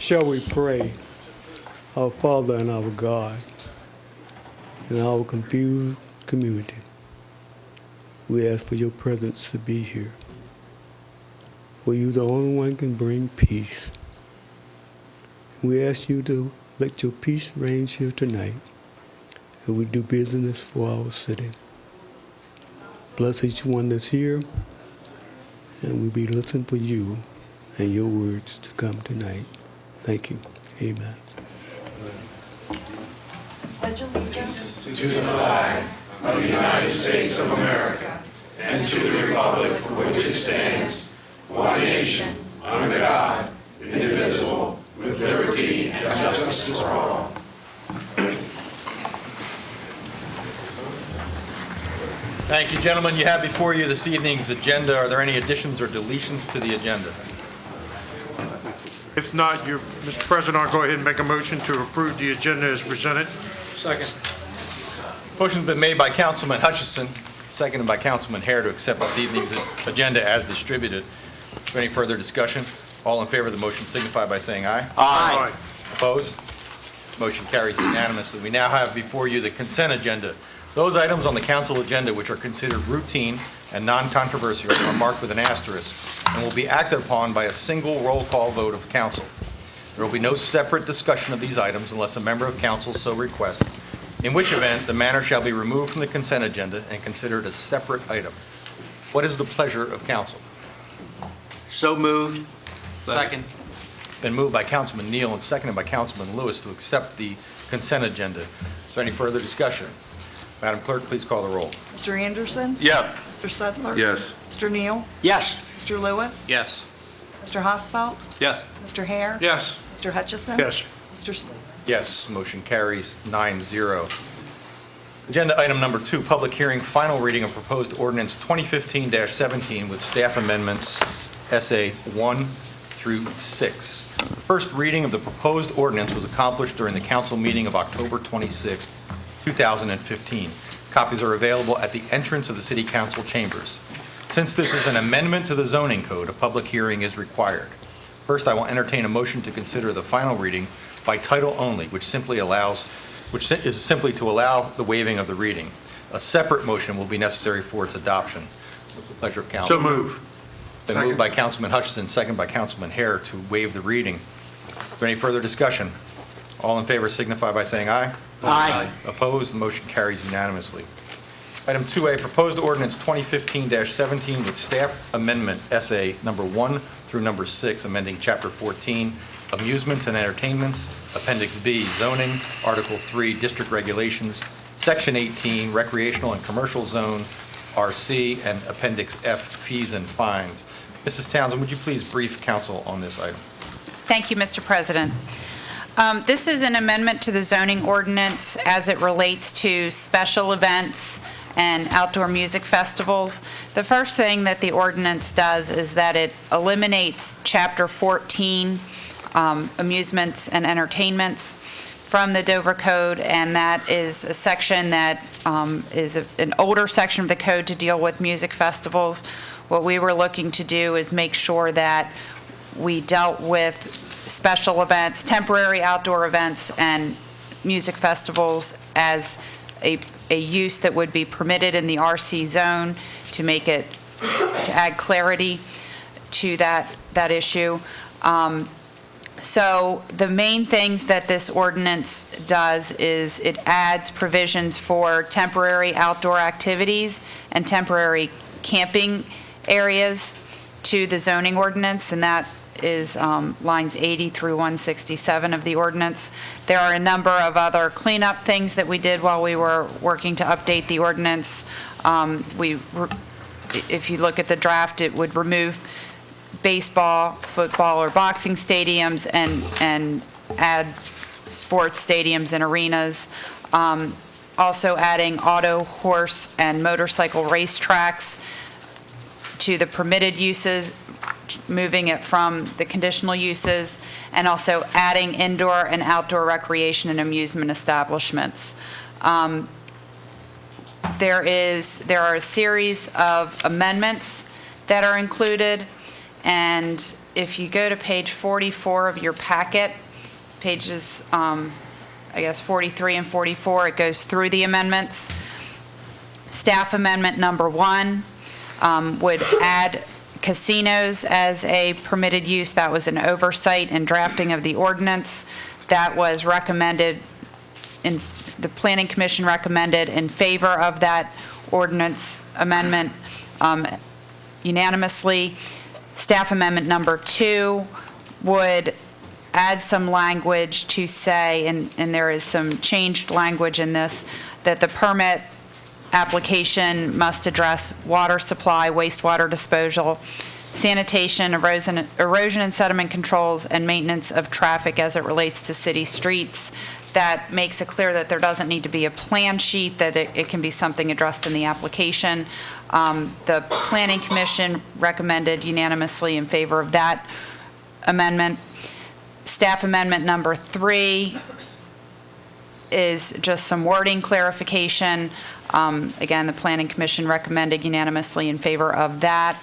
Shall we pray? Our Father and our God, in our confused community, we ask for your presence to be here. For you, the only one, can bring peace. We ask you to let your peace reign here tonight, and we do business for our city. Bless each one that's here, and we'll be listening for you and your words to come tonight. Thank you. Amen. Pledge allegiance To the flag of the United States of America and to the republic for which it stands, one nation, under God, indivisible, with liberty and justice for all. Thank you, gentlemen. You have before you this evening's agenda. Are there any additions or deletions to the agenda? If not, Mr. President, I'll go ahead and make a motion to approve the agenda as presented. Second. Motion's been made by Councilman Hutchison, seconded by Councilman Hare to accept this evening's agenda as distributed. Is there any further discussion? All in favor of the motion signify by saying aye. Aye. Opposed? Motion carries unanimously. We now have before you the consent agenda. Those items on the council agenda which are considered routine and non-controversial are marked with an asterisk and will be acted upon by a single roll call vote of council. There will be no separate discussion of these items unless a member of council so requests, in which event the matter shall be removed from the consent agenda and considered a separate item. What is the pleasure of council? So moved. Second. Been moved by Councilman Neal and seconded by Councilman Lewis to accept the consent agenda. Is there any further discussion? Madam Clerk, please call the roll. Mr. Anderson? Yes. Mr. Sudler? Yes. Mr. Neal? Yes. Mr. Lewis? Yes. Mr. Hosfeld? Yes. Mr. Hare? Yes. Mr. Hutchison? Yes. Mr. Slade? Yes, motion carries 9-0. Agenda item number 2, public hearing, final reading of proposed ordinance 2015-17 with staff amendments SA 1 through 6. The first reading of the proposed ordinance was accomplished during the council meeting of October 26, 2015. Copies are available at the entrance of the City Council chambers. Since this is an amendment to the zoning code, a public hearing is required. First, I will entertain a motion to consider the final reading by title only, which is simply to allow the waiving of the reading. A separate motion will be necessary for its adoption. What's the pleasure of council? So moved. Been moved by Councilman Hutchison, second by Councilman Hare to waive the reading. Is there any further discussion? All in favor signify by saying aye. Aye. Opposed, the motion carries unanimously. Item 2A, proposed ordinance 2015-17 with staff amendment SA number 1 through number 6, amending Chapter 14, Amusements and Entertainments, Appendix B, Zoning, Article 3, District Regulations, Section 18, Recreational and Commercial Zone, RC, and Appendix F, Fees and Fines. Mrs. Townsend, would you please brief council on this item? Thank you, Mr. President. This is an amendment to the zoning ordinance as it relates to special events and outdoor music festivals. The first thing that the ordinance does is that it eliminates Chapter 14, amusements and entertainments, from the Dover Code, and that is a section that is an older section of the code to deal with music festivals. What we were looking to do is make sure that we dealt with special events, temporary outdoor events, and music festivals as a use that would be permitted in the RC zone to add clarity to that issue. So the main things that this ordinance does is it adds provisions for temporary outdoor activities and temporary camping areas to the zoning ordinance, and that is lines 80 through 167 of the ordinance. There are a number of other cleanup things that we did while we were working to update the ordinance. If you look at the draft, it would remove baseball, football, or boxing stadiums and add sports stadiums and arenas. Also adding auto, horse, and motorcycle racetracks to the permitted uses, moving it from the conditional uses, and also adding indoor and outdoor recreation and amusement establishments. There are a series of amendments that are included, and if you go to page 44 of your packet, pages, I guess, 43 and 44, it goes through the amendments. Staff amendment number 1 would add casinos as a permitted use. That was an oversight in drafting of the ordinance. That was recommended, the Planning Commission recommended in favor of that ordinance amendment unanimously. Staff amendment number 2 would add some language to say, and there is some changed language in this, that the permit application must address water supply, wastewater disposal, sanitation, erosion and sediment controls, and maintenance of traffic as it relates to city streets. That makes it clear that there doesn't need to be a plan sheet, that it can be something addressed in the application. The Planning Commission recommended unanimously in favor of that amendment. Staff amendment number 3 is just some wording clarification. Again, the Planning Commission recommended unanimously in favor of that.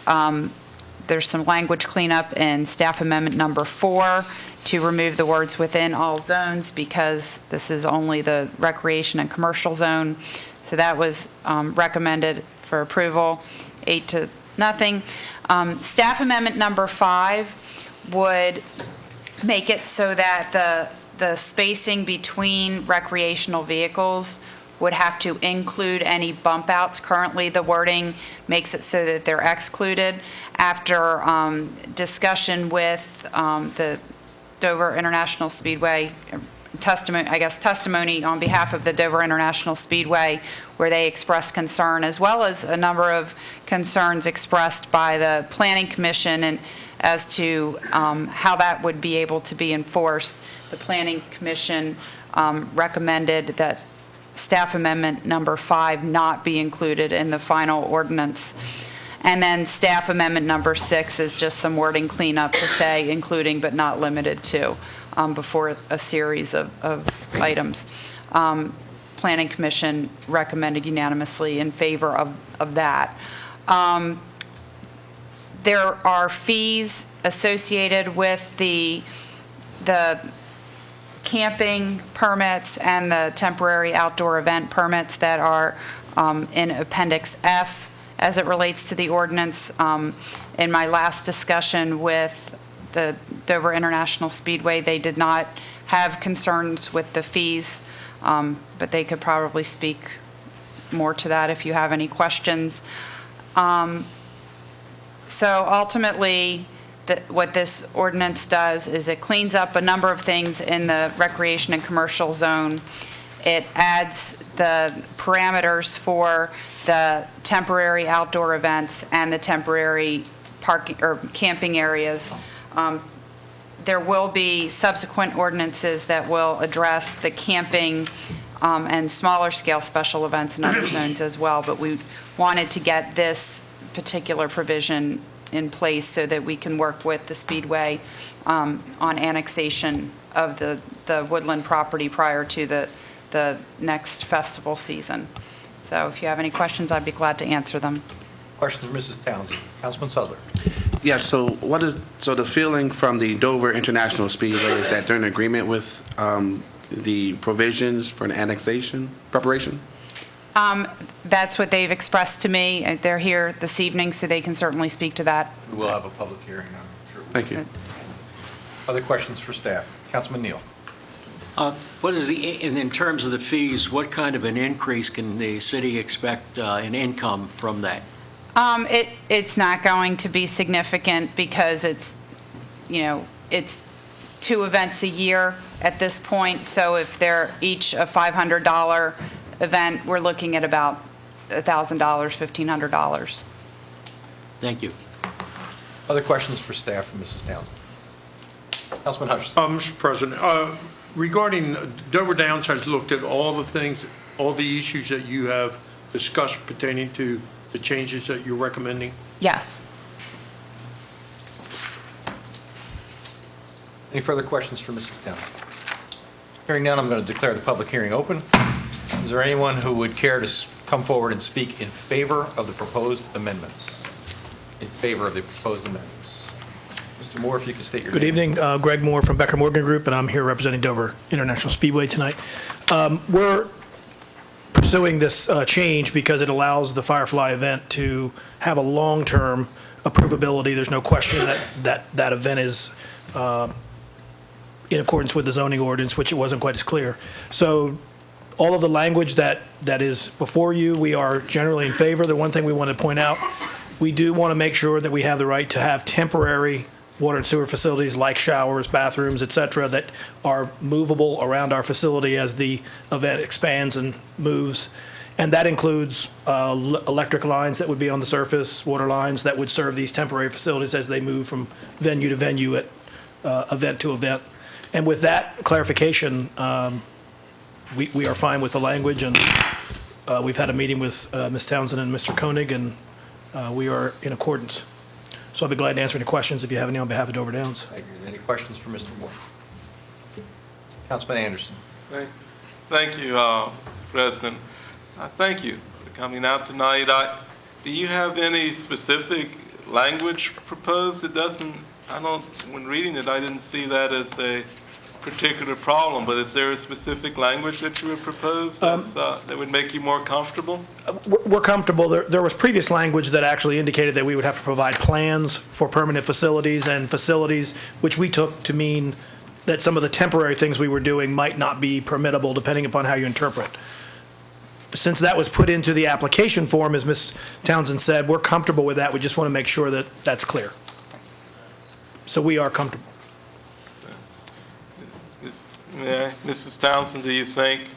There's some language cleanup in staff amendment number 4 to remove the words "within all zones" because this is only the recreation and commercial zone. So that was recommended for approval, 8-0. Staff amendment number 5 would make it so that the spacing between recreational vehicles would have to include any bump outs. Currently, the wording makes it so that they're excluded. After discussion with the Dover International Speedway, testimony on behalf of the Dover International Speedway, where they expressed concern, as well as a number of concerns expressed by the Planning Commission and as to how that would be able to be enforced. The Planning Commission recommended that staff amendment number 5 not be included in the final ordinance. And then staff amendment number 6 is just some wording cleanup to say including but not limited to before a series of items. Planning Commission recommended unanimously in favor of that. There are fees associated with the camping permits and the temporary outdoor event permits that are in Appendix F as it relates to the ordinance. In my last discussion with the Dover International Speedway, they did not have concerns with the fees, but they could probably speak more to that if you have any questions. So ultimately, what this ordinance does is it cleans up a number of things in the recreation and commercial zone. It adds the parameters for the temporary outdoor events and the temporary parking or camping areas. There will be subsequent ordinances that will address the camping and smaller scale special events in other zones as well, but we wanted to get this particular provision in place so that we can work with the Speedway on annexation of the Woodland property prior to the next festival season. So if you have any questions, I'd be glad to answer them. Questions for Mrs. Townsend? Councilman Sudler. Yes, so the feeling from the Dover International Speedway is that they're in agreement with the provisions for an annexation preparation? That's what they've expressed to me. They're here this evening, so they can certainly speak to that. We will have a public hearing, I'm sure. Thank you. Other questions for staff? Councilman Neal. What is in terms of the fees, what kind of an increase can the city expect in income from that? It's not going to be significant because it's 2 events a year at this point. So if they're each a $500 event, we're looking at about $1,000, $1,500. Thank you. Other questions for staff from Mrs. Townsend? Councilman Hutchinson. Mr. President, regarding Dover Downs has looked at all the things, all the issues that you have discussed pertaining to the changes that you're recommending? Yes. Any further questions for Mrs. Townsend? Hearing none, I'm going to declare the public hearing open. Is there anyone who would care to come forward and speak in favor of the proposed amendments? In favor of the proposed amendments? Mr. Moore, if you could state your name. Good evening, Greg Moore from Becker Morgan Group, and I'm here representing Dover International Speedway tonight. We're pursuing this change because it allows the Firefly event to have a long-term approvability. There's no question that event is in accordance with the zoning ordinance, which it wasn't quite as clear. So all of the language that is before you, we are generally in favor. The one thing we want to point out, we do want to make sure that we have the right to have temporary water and sewer facilities like showers, bathrooms, et cetera, that are movable around our facility as the event expands and moves. And that includes electric lines that would be on the surface, water lines that would serve these temporary facilities as they move from venue to venue at event to event. And with that clarification, we are fine with the language, and we've had a meeting with Ms. Townsend and Mr. Koenig, and we are in accordance. So I'll be glad to answer any questions if you have any on behalf of Dover Downs. Thank you. Any questions for Mr. Moore? Councilman Anderson. Thank you, Mr. President. Thank you for coming out tonight. Do you have any specific language proposed? When reading it, I didn't see that as a particular problem, but is there a specific language that you would propose that would make you more comfortable? We're comfortable. There was previous language that actually indicated that we would have to provide plans for permanent facilities and facilities, which we took to mean that some of the temporary things we were doing might not be permittable depending upon how you interpret. Since that was put into the application form, as Ms. Townsend said, we're comfortable with that. We just want to make sure that that's clear. So we are comfortable. Mrs. Townsend, do you think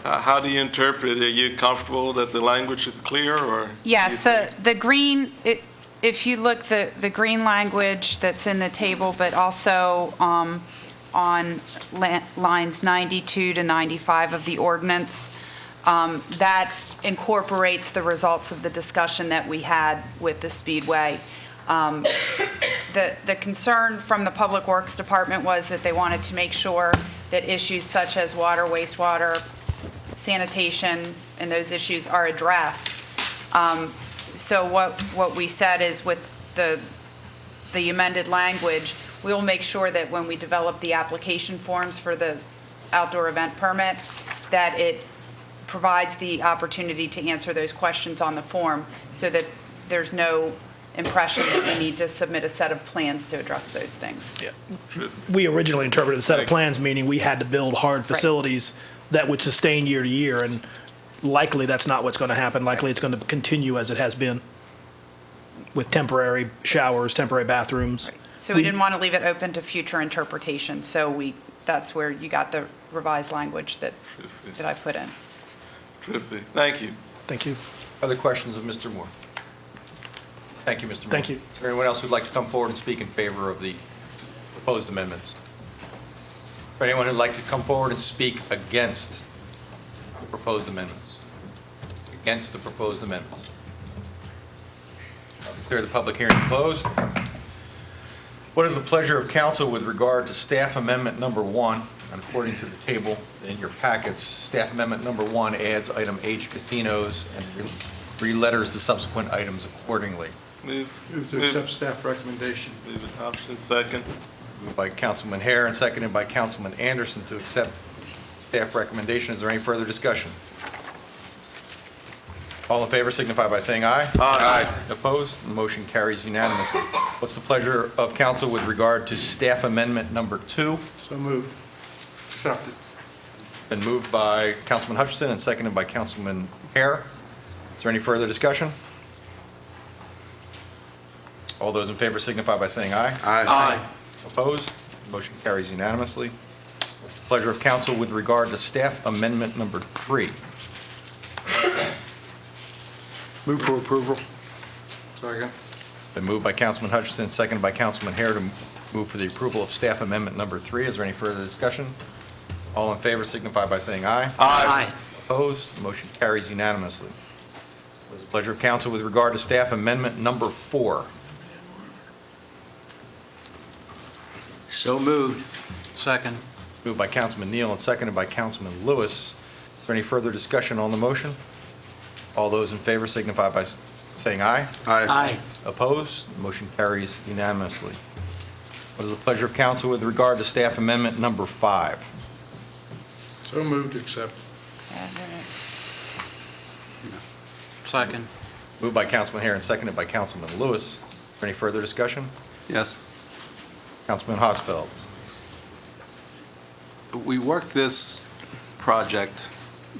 how do you interpret it? Are you comfortable that the language is clear, or? Yes, the green, if you look, the green language that's in the table, but also on lines 92 to 95 of the ordinance, that incorporates the results of the discussion that we had with the Speedway. The concern from the Public Works Department was that they wanted to make sure that issues such as water, wastewater, sanitation, and those issues are addressed. So what we said is with the amended language, we will make sure that when we develop the application forms for the outdoor event permit, that it provides the opportunity to answer those questions on the form so that there's no impression that we need to submit a set of plans to address those things. Yeah. We originally interpreted a set of plans, meaning we had to build hard facilities that would sustain year to year, and likely that's not what's going to happen. Likely it's going to continue as it has been with temporary showers, temporary bathrooms. Right. So we didn't want to leave it open to future interpretation, so that's where you got the revised language that I put in. Terrific. Thank you. Thank you. Other questions of Mr. Moore? Thank you, Mr. Moore. Thank you. Is there anyone else who'd like to come forward and speak in favor of the proposed amendments? For anyone who'd like to come forward and speak against the proposed amendments? Against the proposed amendments? I'll declare the public hearing closed. What is the pleasure of council with regard to staff amendment number 1? And according to the table in your packets, staff amendment number 1 adds item H, casinos, and re-letters the subsequent items accordingly. Move to accept staff recommendation. Move adoption. Second. Moved by Councilman Hare and seconded by Councilman Anderson to accept staff recommendation. Is there any further discussion? All in favor signify by saying aye. Aye. Opposed? The motion carries unanimously. What's the pleasure of council with regard to staff amendment number 2? So moved. Accepted. Been moved by Councilman Hutchinson and seconded by Councilman Hare. Is there any further discussion? All those in favor signify by saying aye. Aye. Opposed? Motion carries unanimously. What's the pleasure of council with regard to staff amendment number 3? Move for approval. Second. Been moved by Councilman Hutchinson, seconded by Councilman Hare to move for the approval of staff amendment number 3. Is there any further discussion? All in favor signify by saying aye. Aye. Opposed? Motion carries unanimously. What's the pleasure of council with regard to staff amendment number 4? So moved. Second. Moved by Councilman Neal and seconded by Councilman Lewis. Is there any further discussion on the motion? All those in favor signify by saying aye. Aye. Opposed? Motion carries unanimously. What is the pleasure of council with regard to staff amendment number 5? So moved to accept. Second. Moved by Councilman Hare and seconded by Councilman Lewis. Is there any further discussion? Yes. Councilman Hosfeld. We worked this project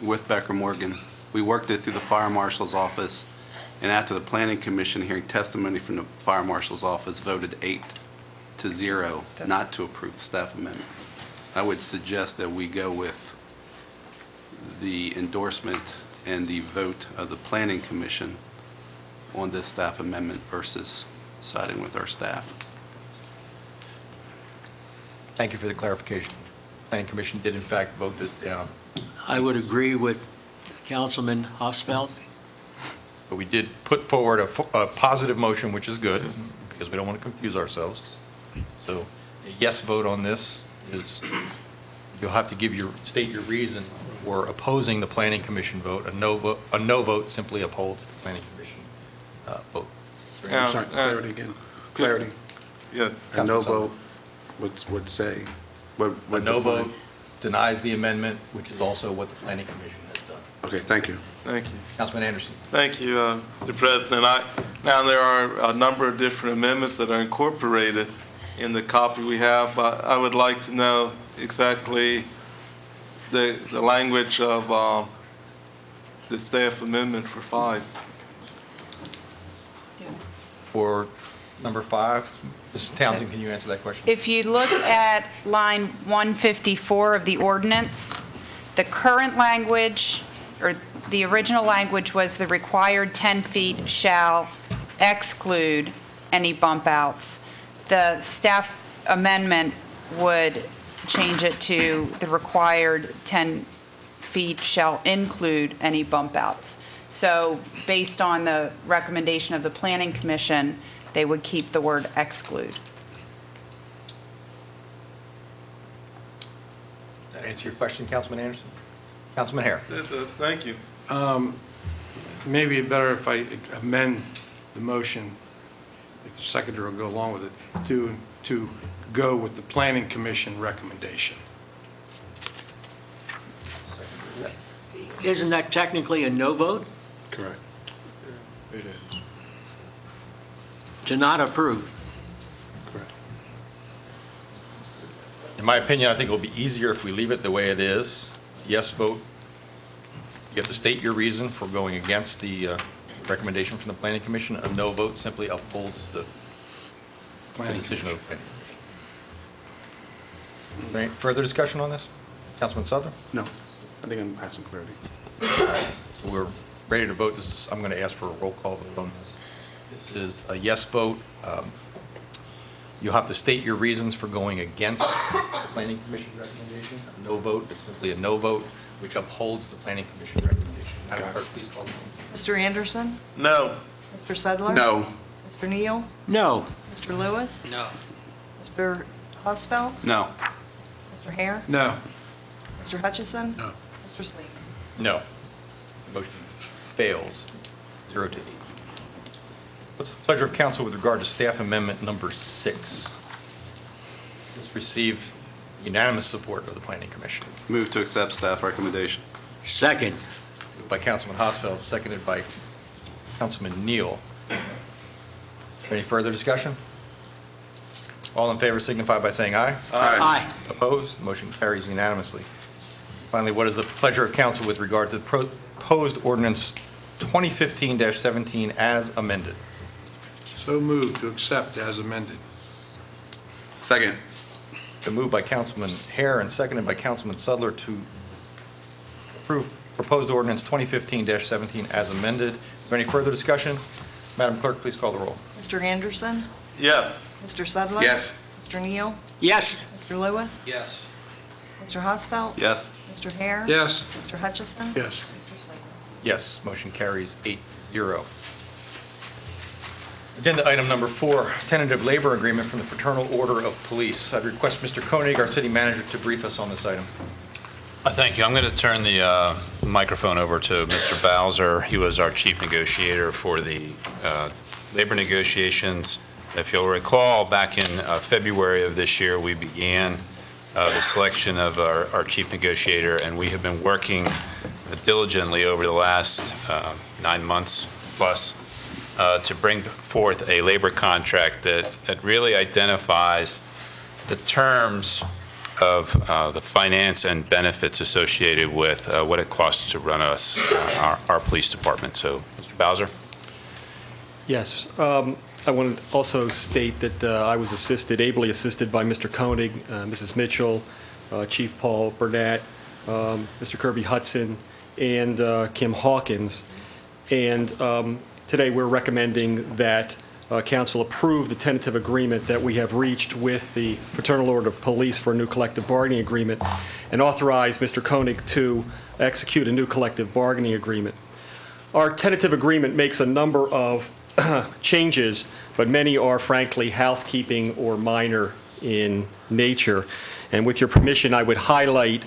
with Becker Morgan. We worked it through the fire marshal's office, and after the planning commission hearing testimony from the fire marshal's office voted 8-0 not to approve the staff amendment. I would suggest that we go with the endorsement and the vote of the planning commission on this staff amendment versus siding with our staff. Thank you for the clarification. Planning Commission did in fact vote this down, I would agree with Councilman Hosfeld. but we did put forward a positive motion, which is good, because we don't want to confuse ourselves. So a yes vote on this is, you'll have to state your reason for opposing the Planning Commission vote. A no vote simply upholds the Planning Commission vote. Now, Sorry, clarity again. Clarity. Yes. A no vote would say, A would no define- vote denies the amendment, which is also what the Planning Commission has done. Okay, thank you. Thank you. Councilman Anderson. Thank you, Mr. President. Now, there are a number of different amendments that are incorporated in the copy we have. I would like to know exactly the language of the staff amendment for 5. For number 5, Mrs. Townsend, can you answer that question? If you look at line 154 of the ordinance, the current language, or the original language was the required 10 feet shall exclude any bump outs. The staff amendment would change it to the required 10 feet shall include any bump outs. So based on the recommendation of the Planning Commission, they would keep the word exclude. Does that answer your question, Councilman Anderson? Councilman Hare. Thank you. Maybe better if I amend the motion, if the secretary will go along with it, to go with the planning commission recommendation. Isn't that technically a no vote? Correct. It is. To not approve? Correct. In my opinion, I think it'll be easier if we leave it the way it is. Yes vote. You have to state your reason for going against the recommendation from the Planning Commission. A no vote simply upholds the decision of the Planning Commission. Is there any further discussion on this? Councilman Sutherland? No, I think I have some clarity. So we're ready to vote. I'm going to ask for a roll call vote on this. This is a yes vote. You'll have to state your reasons for going against the Planning Commission recommendation. A no vote is simply a no vote, which upholds the Planning Commission recommendation. Madam Clerk, please call the roll. Mr. Anderson? No. Mr. Sedler? No. Mr. Neal? No. Mr. Lewis? No. Mr. Hosfeld? No. Mr. Hare? No. Mr. Hutchison? No. Mr. Sleen? No. Motion fails, 0-8. What's the pleasure of council with regard to staff amendment number 6? This received unanimous support of the Planning Commission. Move to accept staff recommendation. Second. Moved by Councilman Hosfeld, seconded by Councilman Neal. Any further discussion? All in favor signify by saying aye. Aye. Opposed? Motion carries unanimously. Finally, what is the pleasure of council with regard to the proposed ordinance 2015-17 as amended? So moved to accept as amended. Second. Been moved by Councilman Hare and seconded by Councilman Sudler to approve proposed ordinance 2015-17 as amended. Is there any further discussion? Madam Clerk, please call the roll. Mr. Anderson? Yes. Mr. Sedler? Yes. Mr. Neal? Yes. Mr. Lewis? Yes. Mr. Hosfeld? Yes. Mr. Hare? Yes. Mr. Hutchison? Yes. Mr. Sleen? Yes, motion carries 8-0. Agenda item number 4, tentative labor agreement from the Fraternal Order of Police. I'd request Mr. Koenig, our city manager, to brief us on this item. Thank you. I'm going to turn the microphone over to Mr. Bowser. He was our chief negotiator for the labor negotiations. If you'll recall, back in February of this year, we began the selection of our chief negotiator, and we have been working diligently over the last 9 months plus to bring forth a labor contract that really identifies the terms of the finance and benefits associated with what it costs to run us, our police department. So, Mr. Bowser? Yes. I want to also state that I was ably assisted by Mr. Koenig, Mrs. Mitchell, Chief Paul Burnett, Mr. Kirby Hudson, and Kim Hawkins. And today we're recommending that Council approve the tentative agreement that we have reached with the Fraternal Order of Police for a new collective bargaining agreement and authorize Mr. Koenig to execute a new collective bargaining agreement. Our tentative agreement makes a number of changes, but many are frankly housekeeping or minor in nature. And with your permission, I would highlight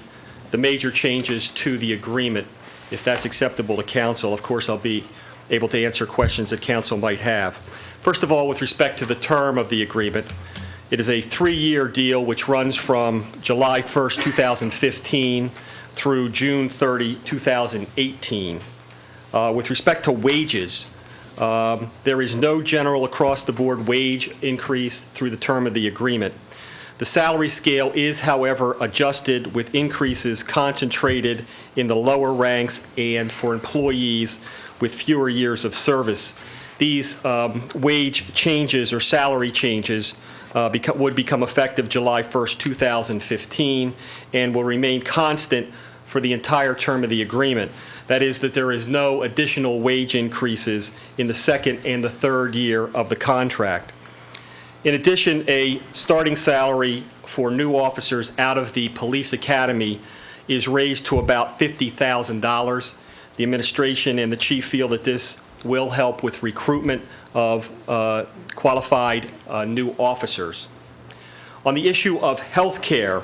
the major changes to the agreement, if that's acceptable to Council. Of course, I'll be able to answer questions that Council might have. First of all, with respect to the term of the agreement, it is a 3-year deal which runs from July 1st, 2015 through June 30, 2018. With respect to wages, there is no general across-the-board wage increase through the term of the agreement. The salary scale is, however, adjusted with increases concentrated in the lower ranks and for employees with fewer years of service. These wage changes or salary changes would become effective July 1st, 2015, and will remain constant for the entire term of the agreement. That is, that there is no additional wage increases in the second and the third year of the contract. In addition, a starting salary for new officers out of the police academy is raised to about $50,000. The administration and the chief feel that this will help with recruitment of qualified new officers. On the issue of health care,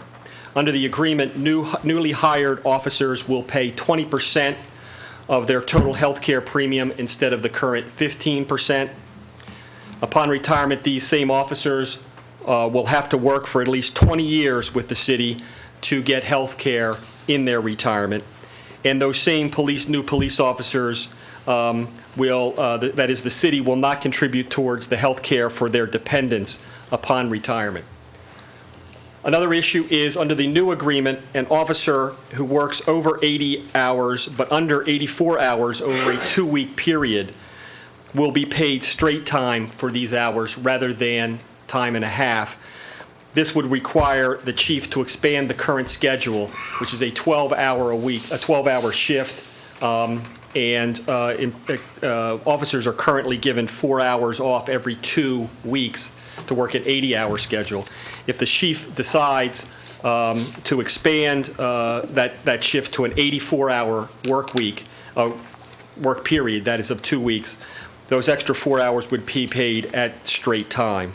under the agreement, newly hired officers will pay 20% of their total health care premium instead of the current 15%. Upon retirement, these same officers will have to work for at least 20 years with the city to get health care in their retirement. And those same new police officers that is, the city will not contribute towards the health care for their dependents upon retirement. Another issue is, under the new agreement, an officer who works over 80 hours but under 84 hours over a 2-week period will be paid straight time for these hours rather than time and a half. This would require the chief to expand the current schedule, which is a 12-hour shift, and officers are currently given 4 hours off every 2 weeks to work an 80-hour schedule. If the chief decides to expand that shift to an 84-hour work period, that is of 2 weeks, those extra 4 hours would be paid at straight time.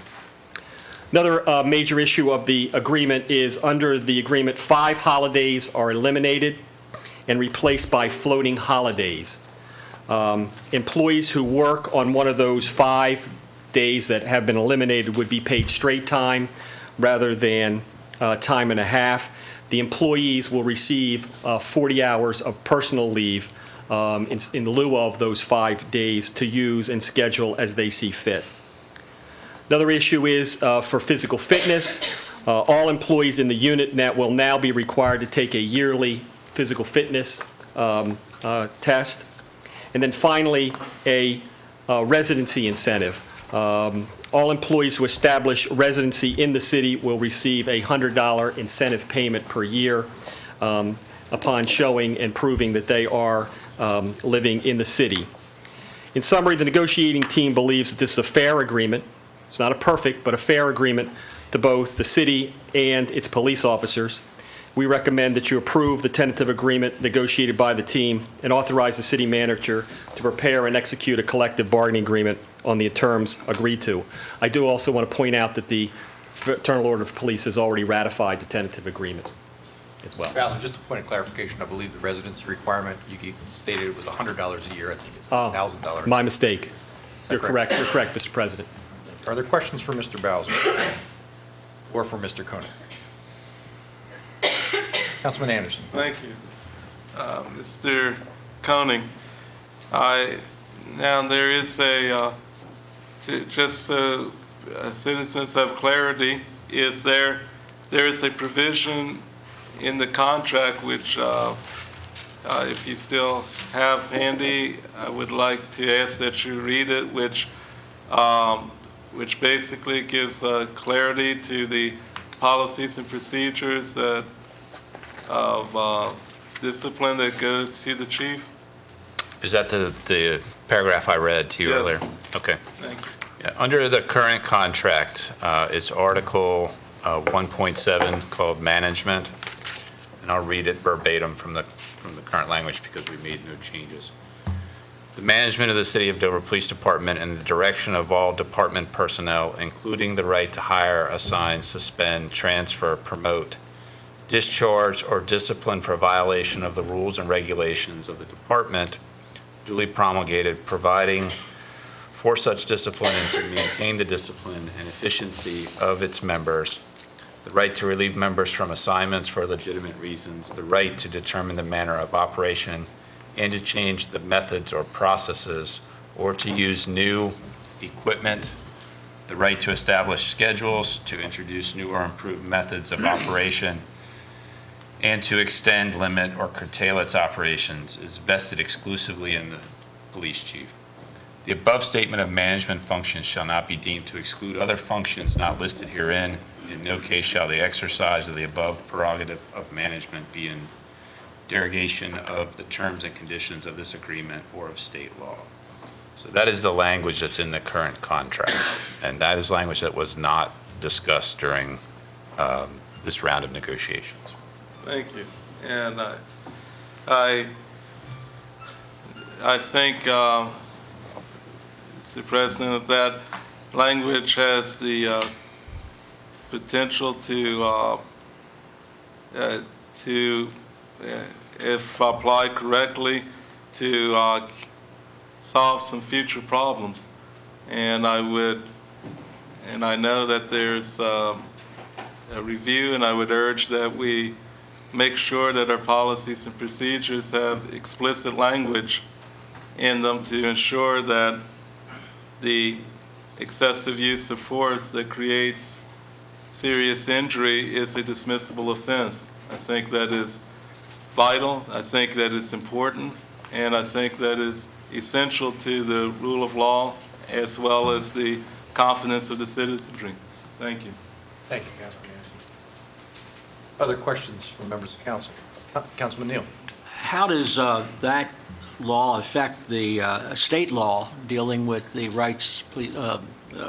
Another major issue of the agreement is, under the agreement, 5 holidays are eliminated and replaced by floating holidays. Employees who work on one of those 5 days that have been eliminated would be paid straight time rather than time and a half. The employees will receive 40 hours of personal leave in lieu of those 5 days to use and schedule as they see fit. Another issue is for physical fitness. All employees in the unit will now be required to take a yearly physical fitness test. And then finally, a residency incentive. All employees who establish residency in the city will receive a $100 incentive payment per year upon showing and proving that they are living in the city. In summary, the negotiating team believes that this is a fair agreement. It's not a perfect, but a fair agreement to both the city and its police officers. We recommend that you approve the tentative agreement negotiated by the team and authorize the city manager to prepare and execute a collective bargaining agreement on the terms agreed to. I do also want to point out that the Fraternal Order of Police has already ratified the tentative agreement. as well. Bowser, just a point of clarification, I believe the residency requirement, you stated it was $100 a year. I think it's $1,000. My mistake. You're correct? correct. You're correct, Mr. President. Are there questions for Mr. Bowser or for Mr. Koenig? Councilman Anderson. Thank you. Mr. Koenig, now there is just so citizens have clarity, there is a provision in the contract which, if you still have handy, I would like to ask that you read it, which basically gives clarity to the policies and procedures of discipline that go to the chief. Is that the paragraph I read to you Yes. earlier? Okay. Thank you. Yeah, under the current contract, it's Article 1.7 called Management, and I'll read it verbatim from the current language because we made no changes. The management of the City of Dover Police Department and the direction of all department personnel, including the right to hire, assign, suspend, transfer, promote, discharge, or discipline for violation of the rules and regulations of the department duly promulgated, providing for such discipline and to maintain the discipline and efficiency of its members, the right to relieve members from assignments for legitimate reasons, the right to determine the manner of operation and to change the methods or processes or to use new equipment, the right to establish schedules, to introduce new or improved methods of operation, and to extend, limit, or curtail its operations is vested exclusively in the police chief. The above statement of management functions shall not be deemed to exclude other functions not listed herein. In no case shall the exercise of the above prerogative of management be in derogation of the terms and conditions of this agreement or of state law. So that is the language that's in the current contract, and that is language that was not discussed during this round of negotiations. Thank you. And I think, Mr. President, that language has the potential to, if applied correctly, to solve some future problems. And I know that there's a review, and I would urge that we make sure that our policies and procedures have explicit language in them to ensure that the excessive use of force that creates serious injury is a dismissible offense. I think that is vital, I think that is important, and I think that is essential to the rule of law as well as the confidence of the citizenry. Thank you. Thank you, Councilman Anderson. Other questions from members of council? Councilman Neal. How does that law affect the state law dealing with the rights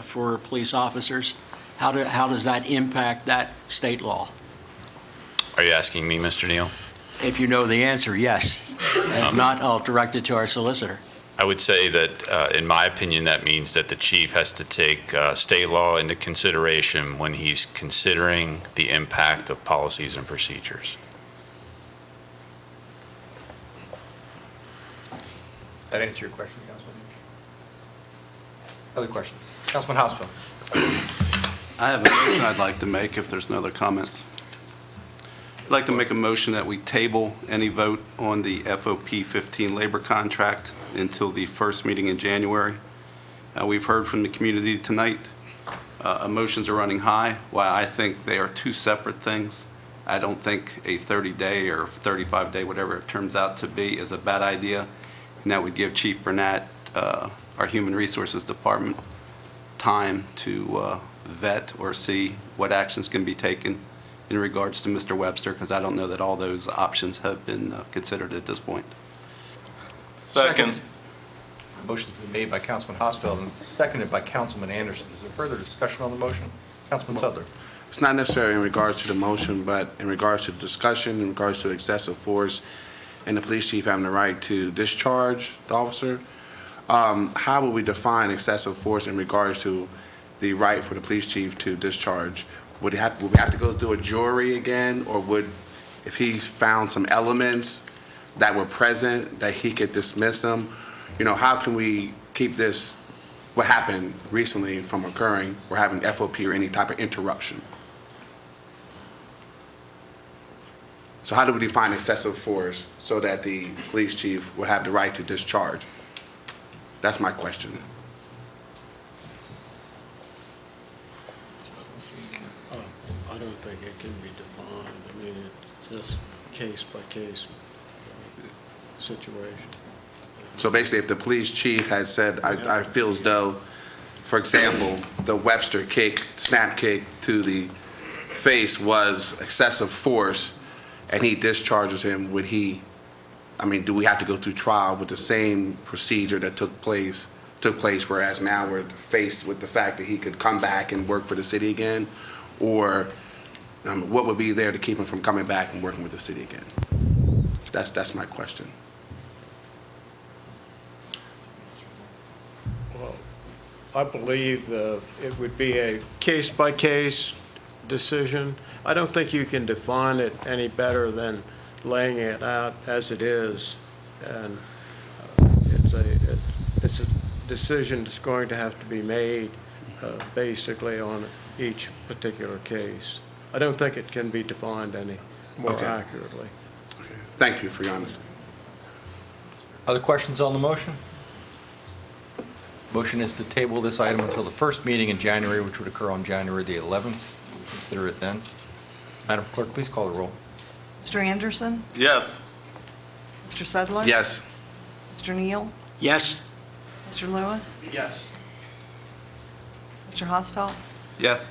for police officers? How does that impact that state law? Are you asking me, Mr. Neal? If you know the answer, yes. If not, I'll direct it to our solicitor. I would say that, in my opinion, that means that the chief has to take state law into consideration when he's considering the impact of policies and procedures. That answer your question, Councilman? Other questions? Councilman Housefield. I have a motion I'd like to make if there's no other comments. I'd like to make a motion that we table any vote on the FOP 15 labor contract until the first meeting in January. We've heard from the community tonight. Emotions are running high. While I think they are two separate things, I don't think a 30-day or 35-day, whatever it turns out to be, is a bad idea. And that would give Chief Burnett, our Human Resources Department, time to vet or see what actions can be taken in regards to Mr. Webster, because I don't know that all those options have been considered at this point. Second. Motion's been made by Councilman Housefield and seconded by Councilman Anderson. Is there further discussion on the motion? Councilman Sudler. It's not necessarily in regards to the motion, but in regards to the discussion, in regards to excessive force, and the police chief having the right to discharge the officer. How would we define excessive force in regards to the right for the police chief to discharge? Would we have to go through a jury again, or would if he found some elements that were present, that he could dismiss them? You know, how can we keep this, what happened recently, from occurring, or having FOP or any type of interruption? So how do we define excessive force so that the police chief would have the right to discharge? That's my question. I don't think it can be defined. I mean, it's just case by case situation. So basically, if the police chief had said, I feel as though, for example, the Webster kick, snap kick to the face was excessive force, and he discharges him, would he, I mean, do we have to go through trial with the same procedure that took place, whereas now we're faced with the fact that he could come back and work for the city again? Or what would be there to keep him from coming back and working with the city again? That's my question. Well, I believe it would be a case-by-case decision. I don't think you can define it any better than laying it out as it is. And it's a decision that's going to have to be made basically on each particular case. I don't think it can be defined any more Okay. accurately. Thank you for your honesty. Other questions on the motion? Motion is to table this item until the first meeting in January, which would occur on January the 11th. We'll consider it then. Madam Clerk, please call the roll. Mr. Anderson? Yes. Mr. Sedler? Yes. Mr. Neal? Yes? Mr. Lewis? Yes. Mr. Hosfeld? Yes.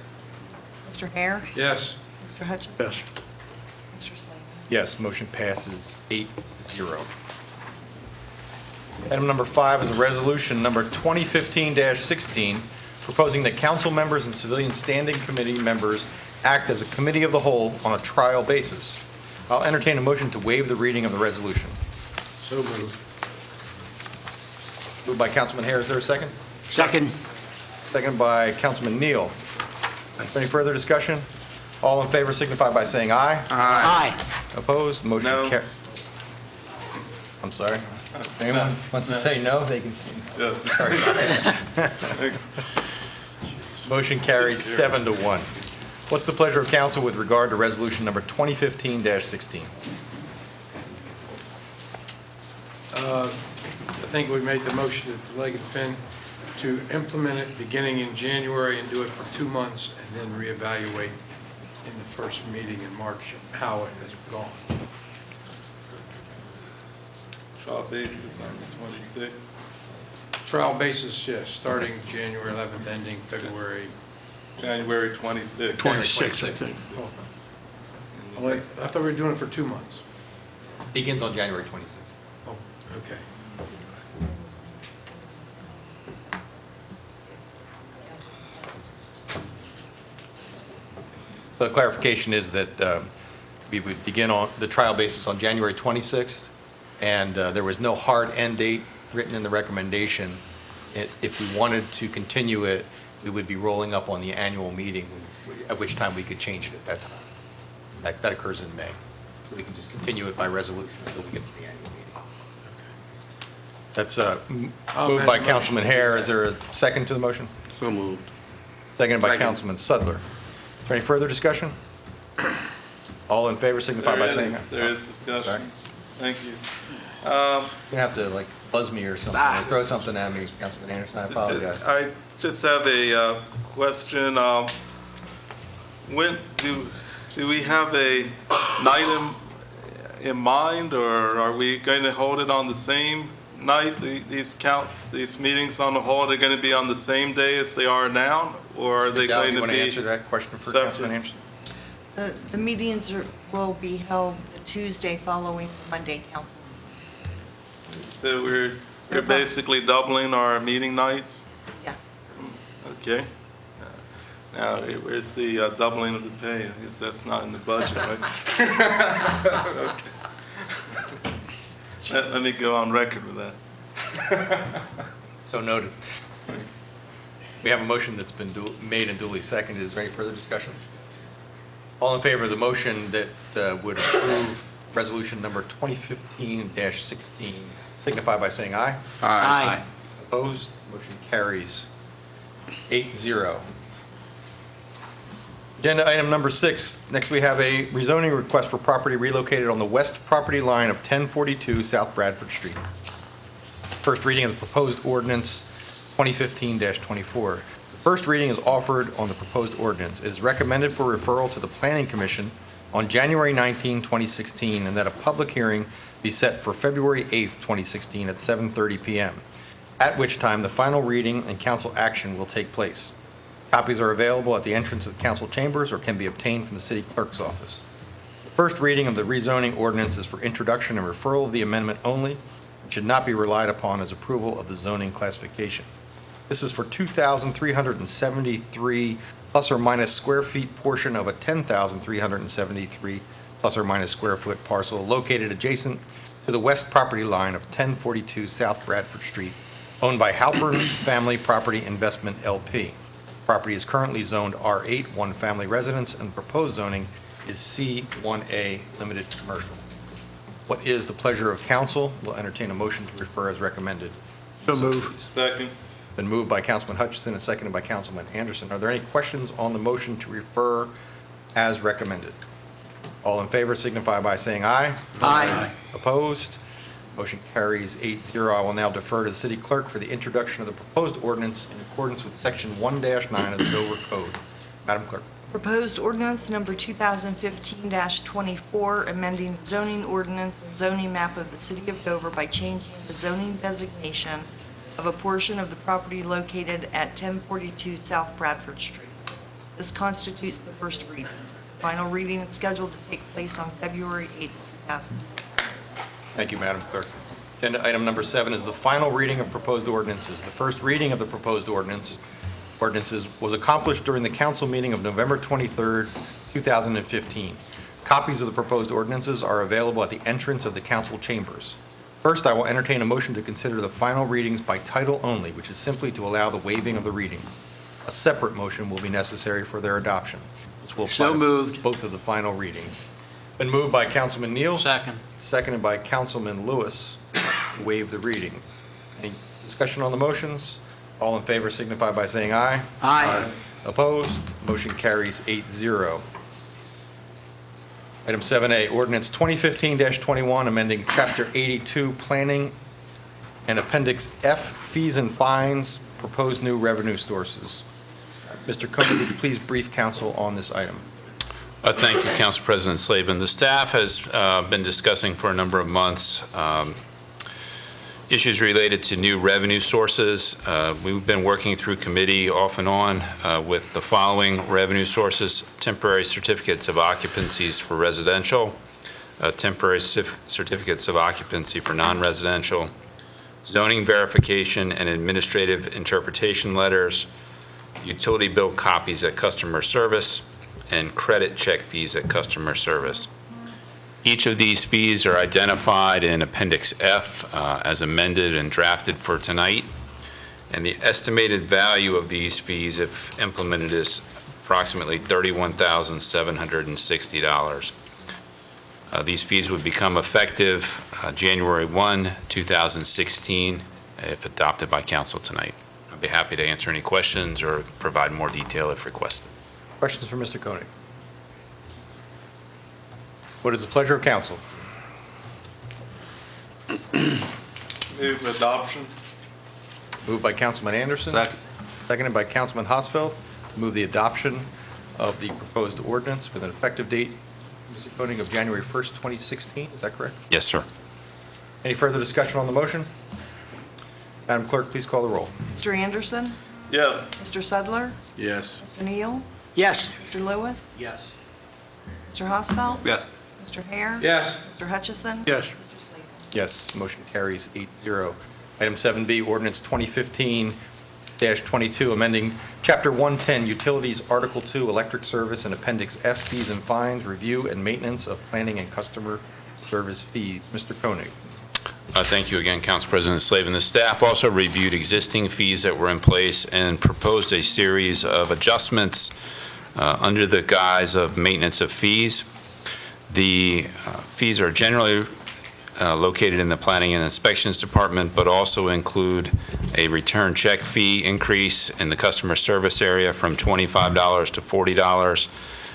Mr. Hare? Yes. Mr. Hutchison? Yes. Mr. Slavin? Yes, motion passes 8-0. Item number 5 is a resolution number 2015-16, proposing that council members and civilian standing committee members act as a committee of the whole on a trial basis. I'll entertain a motion to waive the reading of the resolution. So moved. Moved by Councilman Hare. Is there a second? Second? Second by Councilman Neal. Any further discussion? All in favor signify by saying aye. Aye. Opposed? Motion No. carries. I'm sorry. Anyone wants to say no, they can say no. Sorry. Motion carries 7-1. What's the pleasure of council with regard to resolution number 2015-16? I think we made the motion at Leg and Finn to implement it beginning in January and do it for 2 months and then reevaluate in the first meeting in March how it has gone. Trial basis on the 26th. Trial basis, yes, starting January 11th, ending February. January 26th. 26th, I think. Oh, wait, I thought we were doing it for 2 months. Begins on January 26th. Oh, okay. The clarification is that we would begin on the trial basis on January 26th, and there was no hard end date written in the recommendation. If we wanted to continue it, we would be rolling up on the annual meeting, at which time we could change it at that time. That occurs in May. So we can just continue it by resolution until we get to the annual meeting. That's moved by Councilman Hare. Is there a second to the motion? So moved. Seconded by Second. Councilman Sudler. Is there any further discussion? All in favor signify by saying aye. There is discussion. Sorry. Thank you. You're going to have to like buzz me or something, or throw something at me, Councilman Anderson. I apologize. I just have a question. When do we have an item in mind, or are we going to hold it on the same night? These meetings on the whole, they're going to be on the same day as they are now, or are they Mr. Dowd, going you to want to be answer that question for separate? Councilman Anderson? The meetings will be held the Tuesday following Monday council. So we're basically doubling our meeting nights? Yeah. Okay. Now, where's the doubling of the pay? I guess that's not in the budget, right? Okay. Let me go on record with that. So noted. We have a motion that's been made and duly seconded. Is there any further discussion? All in favor of the motion that would approve resolution number 2015-16, signify by saying aye. Aye. Opposed? Motion carries 8-0. Agenda item number 6. Next, we have a rezoning request for property relocated on the west property line of 1042 South Bradford Street. First reading of the proposed ordinance 2015-24. The first reading is offered on the proposed ordinance. It is recommended for referral to the Planning Commission on January 19, 2016, and that a public hearing be set for February 8, 2016 at 7:30 p.m., at which time the final reading and council action will take place. Copies are available at the entrance of the council chambers or can be obtained from the city clerk's office. The first reading of the rezoning ordinance is for introduction and referral of the amendment only and should not be relied upon as approval of the zoning classification. This is for 2,373 plus or minus square feet portion of a 10,373 plus or minus square foot parcel located adjacent to the west property line of 1042 South Bradford Street, owned by Halpern Family Property Investment LP. Property is currently zoned R8, one family residence, and proposed zoning is C1A, limited commercial. What is the pleasure of council? We'll entertain a motion to refer as recommended. So move. Second. Been moved by Councilman Hutchison and seconded by Councilman Anderson. Are there any questions on the motion to refer as recommended? All in favor signify by saying aye. Aye. Opposed? Motion carries 8-0. I will now defer to the city clerk for the introduction of the proposed ordinance in accordance with Section 1-9 of the Dover Code. Madam Clerk. Proposed ordinance number 2015-24, amending the zoning ordinance and zoning map of the city of Dover by changing the zoning designation of a portion of the property located at 1042 South Bradford Street. This constitutes the first reading. Final reading is scheduled to take place on February 8, 2016. Thank you, Madam Clerk. Agenda item number 7 is the final reading of proposed ordinances. The first reading of the proposed ordinances was accomplished during the council meeting of November 23, 2015. Copies of the proposed ordinances are available at the entrance of the council chambers. First, I will entertain a motion to consider the final readings by title only, which is simply to allow the waiving of the readings. A separate motion will be necessary for their adoption. This will apply So to moved. both of the final readings. Been moved by Councilman Neal. Second. Seconded by Councilman Lewis. Waive the readings. Any discussion on the motions? All in favor signify by saying aye. Aye. Opposed? Motion carries 8-0. Item 7A, ordinance 2015-21, amending Chapter 82, Planning and Appendix F, Fees and Fines, proposed new revenue sources. Mr. Koenig, would you please brief council on this item? Thank you, Council President Slavin. The staff has been discussing for a number of months issues related to new revenue sources. We've been working through committee off and on with the following revenue sources: temporary certificates of occupancies for residential, temporary certificates of occupancy for non-residential, zoning verification and administrative interpretation letters, utility bill copies at customer service, and credit check fees at customer service. Each of these fees are identified in Appendix F as amended and drafted for tonight, and the estimated value of these fees, if implemented, is approximately $31,760. These fees would become effective January 1, 2016, if adopted by council tonight. I'd be happy to answer any questions or provide more detail if requested. Questions for Mr. Koenig? What is the pleasure of council? Move adoption. Moved by Councilman Anderson. Second. Seconded by Councilman Hosfeld. Move the adoption of the proposed ordinance with an effective date, Mr. Koenig, of January 1st, 2016. Is that correct? Yes, sir. Any further discussion on the motion? Madam Clerk, please call the roll. Mr. Anderson? Yes. Mr. Sedler? Yes. Mr. Neal? Yes. Mr. Lewis? Yes. Mr. Hosfeld? Yes. Mr. Hare? Yes. Mr. Hutchison? Yes. Mr. Slavin? Yes, motion carries 8-0. Item 7B, ordinance 2015-22, amending Chapter 110, Utilities, Article 2, Electric Service, and Appendix F, Fees and Fines, Review and Maintenance of Planning and Customer Service Fees. Mr. Koenig. Thank you again, Council President Slavin. The staff also reviewed existing fees that were in place and proposed a series of adjustments under the guise of maintenance of fees. The fees are generally located in the Planning and Inspections Department, but also include a return check fee increase in the customer service area from $25 to $40,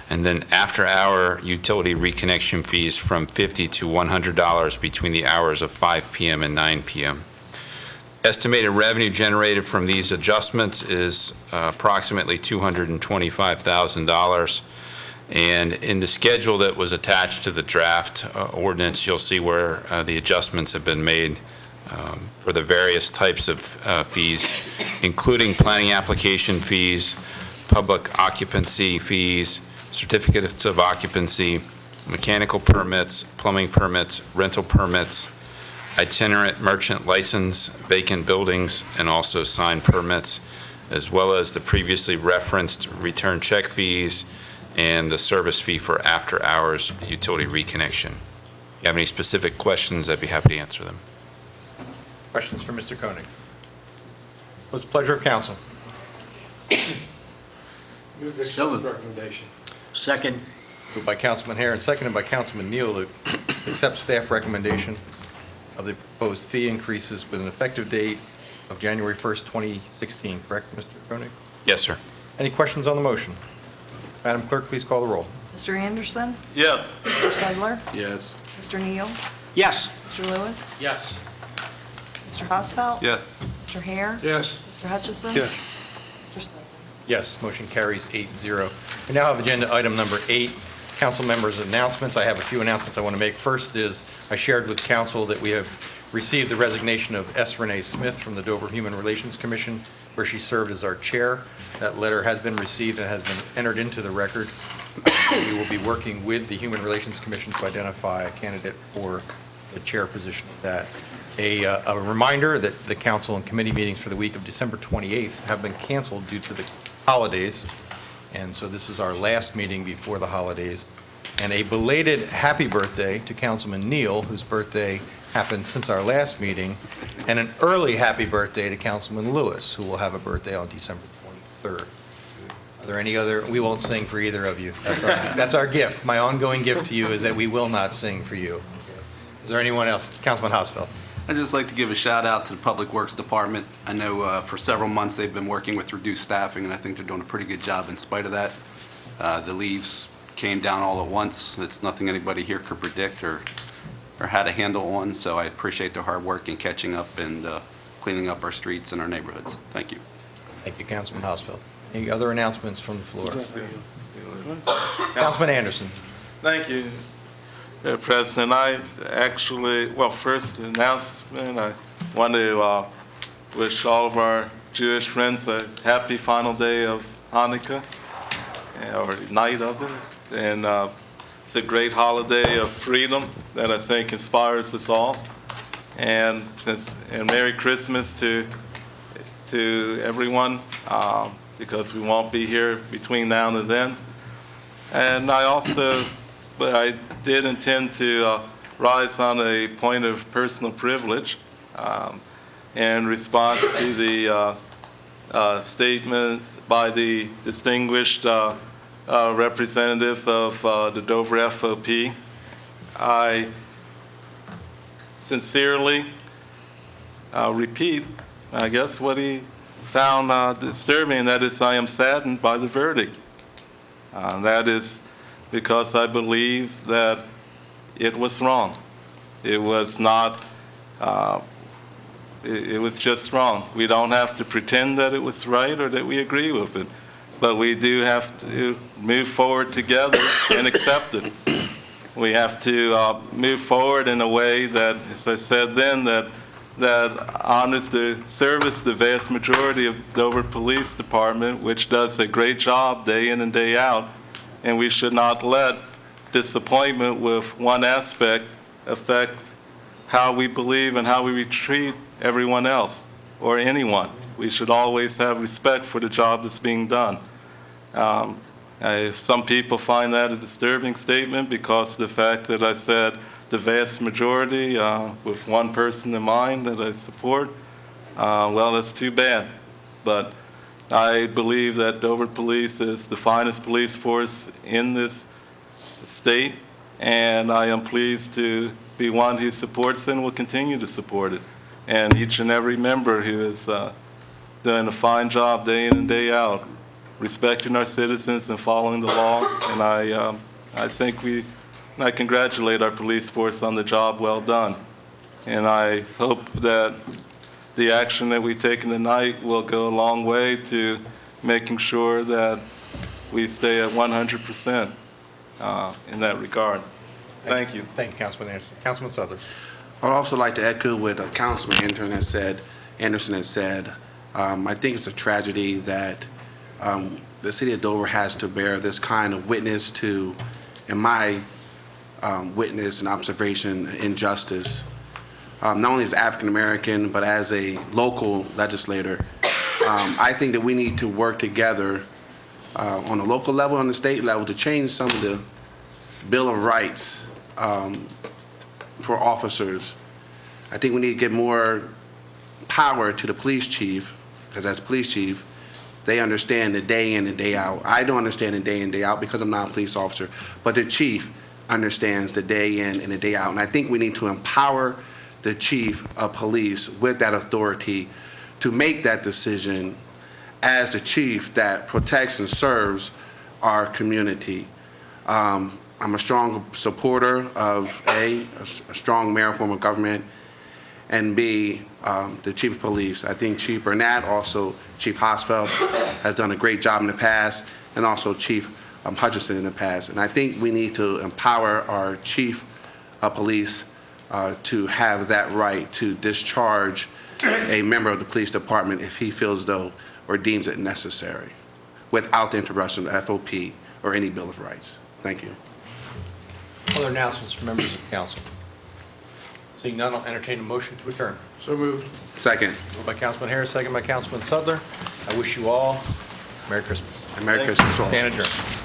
and then after-hour utility reconnection fees from $50 to $100 between the hours of 5 p.m. and 9 p.m. Estimated revenue generated from these adjustments is approximately $225,000. And in the schedule that was attached to the draft ordinance, you'll see where the adjustments have been made for the various types of fees, including planning application fees, public occupancy fees, certificates of occupancy, mechanical permits, plumbing permits, rental permits, itinerant merchant license, vacant buildings, and also sign permits, as well as the previously referenced return check fees and the service fee for after-hours utility reconnection. If you have any specific questions, I'd be happy to answer them. Questions for Mr. Koenig? What's the pleasure of council? Move the So moved. recommendation. Second. Moved by Councilman Hare and seconded by Councilman Neal to accept staff recommendation of the proposed fee increases with an effective date of January 1st, 2016. Correct, Mr. Koenig? Yes, sir. Any questions on the motion? Madam Clerk, please call the roll. Mr. Anderson? Yes. Mr. Seidler? Yes. Mr. Neal? Yes. Mr. Lewis? Yes. Mr. Hosfeld? Yes. Mr. Hare? Yes. Mr. Hutchison? Yes. Mr. Slavin? Yes, motion carries 8-0. We now have agenda item number 8, council members' announcements. I have a few announcements I want to make. First is, I shared with council that we have received the resignation of S. Renee Smith from the Dover Human Relations Commission, where she served as our chair. That letter has been received and has been entered into the record. We will be working with the Human Relations Commission to identify a candidate for the chair position of that. A reminder that the council and committee meetings for the week of December 28th have been canceled due to the holidays, and so this is our last meeting before the holidays. And a belated happy birthday to Councilman Neal, whose birthday happened since our last meeting, and an early happy birthday to Councilman Lewis, who will have a birthday on December 23rd. Are there any other, we won't sing for either of you. That's our gift. My ongoing gift to you is that we will not sing for you. Is there anyone else? Councilman Hosfeld. I'd just like to give a shout out to the Public Works Department. I know for several months they've been working with reduced staffing, and I think they're doing a pretty good job in spite of that. The leaves came down all at once. It's nothing anybody here could predict or had a handle on, so I appreciate their hard work in catching up and cleaning up our streets and our neighborhoods. Thank you. Thank you, Councilman Hosfeld. Any other announcements from the floor? Councilman Anderson. Thank you, President. I actually, well, first announcement, I want to wish all of our Jewish friends a happy final day of Hanukkah, or night of it. And it's a great holiday of freedom that I think inspires us all. And Merry Christmas to everyone, because we won't be here between now and then. And but I did intend to rise on a point of personal privilege in response to the statement by the distinguished representative of the Dover FOP. I sincerely repeat, I guess, what he found disturbing, and that is I am saddened by the verdict. That is because I believe that it was wrong. It was not, it was just wrong. We don't have to pretend that it was right or that we agree with it, but we do have to move forward together and accept it. We have to move forward in a way that, as I said then, that honors the service, the vast majority of Dover Police Department, which does a great job day in and day out, and we should not let disappointment with one aspect affect how we believe and how we treat everyone else or anyone. We should always have respect for the job that's being done. Some people find that a disturbing statement because of the fact that I said the vast majority with one person in mind that I support. Well, that's too bad. But I believe that Dover Police is the finest police force in this state, and I am pleased to be one who supports it and will continue to support it. And each and every member who is doing a fine job day in and day out, respecting our citizens and following the law. And I congratulate our police force on the job well done. And I hope that the action that we take tonight will go a long way to making sure that we stay at 100% in that regard. Thank you. Thank you, Councilman Anderson. Councilman Sutherland. I'd also like to echo what Councilman Anderson has said. I think it's a tragedy that the city of Dover has to bear this kind of witness to, in my witness and observation, injustice. Not only as African American, but as a local legislator, I think that we need to work together on a local level, on the state level, to change some of the Bill of Rights for officers. I think we need to get more power to the police chief, because as police chief, they understand the day in and day out. I don't understand the day in and day out because I'm not a police officer, but the chief understands the day in and the day out. And I think we need to empower the chief of police with that authority to make that decision as the chief that protects and serves our community. I'm a strong supporter of a strong mayor form of government, and B, the chief of police. I think Chief Burnett, also Chief Hosfeld, has done a great job in the past, and also Chief Hutchinson in the past. And I think we need to empower our chief of police to have that right to discharge a member of the police department if he feels though or deems it necessary, without the interruption of FOP or any Bill of Rights. Thank you. Other announcements from members of council? Seeing none, I'll entertain a motion to adjourn. So moved. Second. Moved by Councilman Harris, second by Councilman Sutler. I wish you all Merry Christmas. And Merry Christmas all. Stand adjourned.